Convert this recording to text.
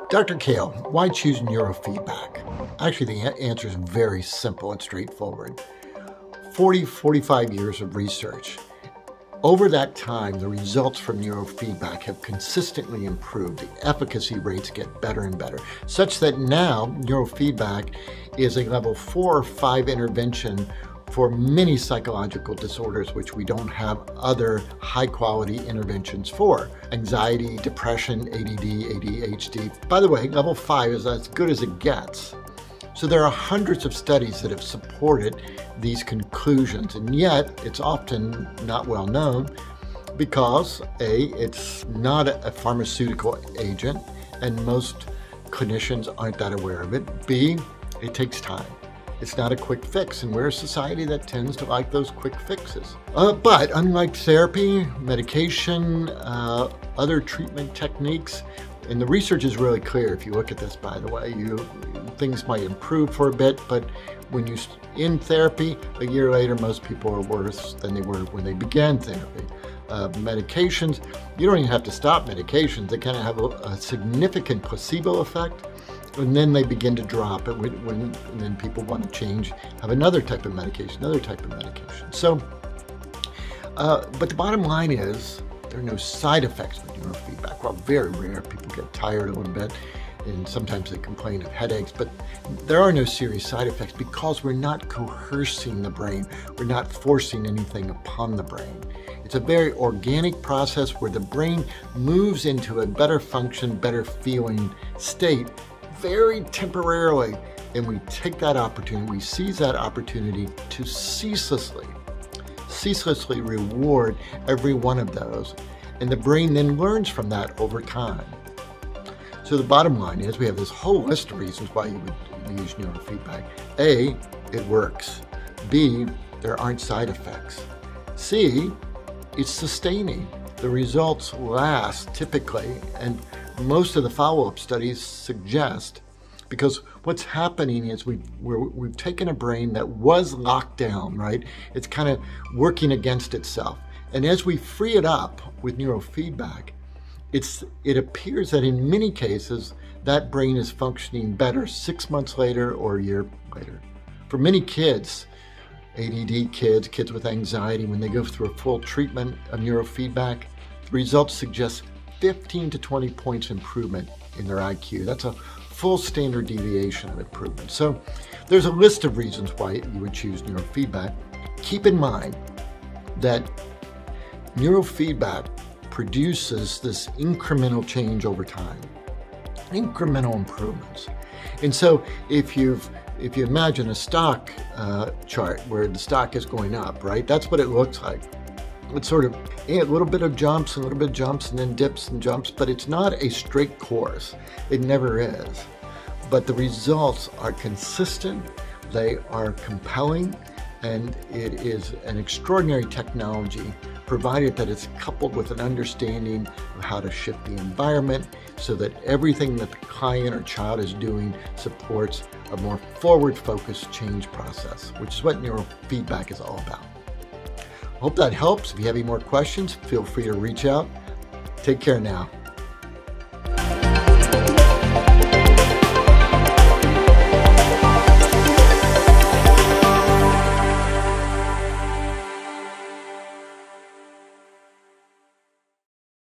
Dr. Kale, why choose neurofeedback? Actually, the answer is very simple and straightforward. 45 years of research. Over that time, the results from neurofeedback have consistently improved. The efficacy rates get better and better, such that now neurofeedback is a level 4 or 5 intervention for many psychological disorders which we don't have other high-quality interventions for. Anxiety, depression, ADD, ADHD. By the way, level 5 is as good as it gets. So there are hundreds of studies that have supported these conclusions, and yet it's often not well known because A, it's not a pharmaceutical agent, and most clinicians aren't that aware of it. B, it takes time. It's not a quick fix, and we're a society that tends to like those quick fixes. But unlike therapy, medication, other treatment techniques, and the research is really clear if you look at this, by the way, things might improve for a bit, but when you're in therapy, a year later, most people are worse than they were when they began therapy. Medications, you don't even have to stop medications. They kind of have a significant placebo effect, and then they begin to drop it and then people want to change, have another type of medication, So, but the bottom line is there are no side effects with neurofeedback. Well, very rare. People get tired a little bit, and sometimes they complain of headaches, but there are no serious side effects because we're not coercing the brain. We're not forcing anything upon the brain. It's a very organic process where the brain moves into a better function, better feeling state very temporarily, and we take that opportunity, we seize that opportunity to ceaselessly reward every one of those, and the brain then learns from that over time. So the bottom line is we have this whole list of reasons why you would use neurofeedback. A, it works. B, there aren't side effects. C, it's sustaining. The results last typically, and most of the follow-up studies suggest, because what's happening is we've taken a brain that was locked down, right? It's kind of working against itself. And as we free it up with neurofeedback, it appears that in many cases, that brain is functioning better 6 months later or a year later. For many kids, ADD kids, kids with anxiety, when they go through a full treatment of neurofeedback, the results suggest 15 to 20 points improvement in their IQ. That's a full standard deviation of improvement. So there's a list of reasons why you would choose neurofeedback. Keep in mind that neurofeedback produces this incremental change over time, incremental improvements. And so if you imagine a stock chart where the stock is going up, right? That's what it looks like. It's sort of a little bit of jumps, a little bit of jumps, and then dips and jumps, but it's not a straight course. It never is. But the results are consistent, they are compelling, and it is an extraordinary technology, provided that it's coupled with an understanding of how to shift the environment so that everything that the client or child is doing supports a more forward-focused change process, which is what neurofeedback is all about. Hope that helps. If you have any more questions, feel free to reach out. Take care now.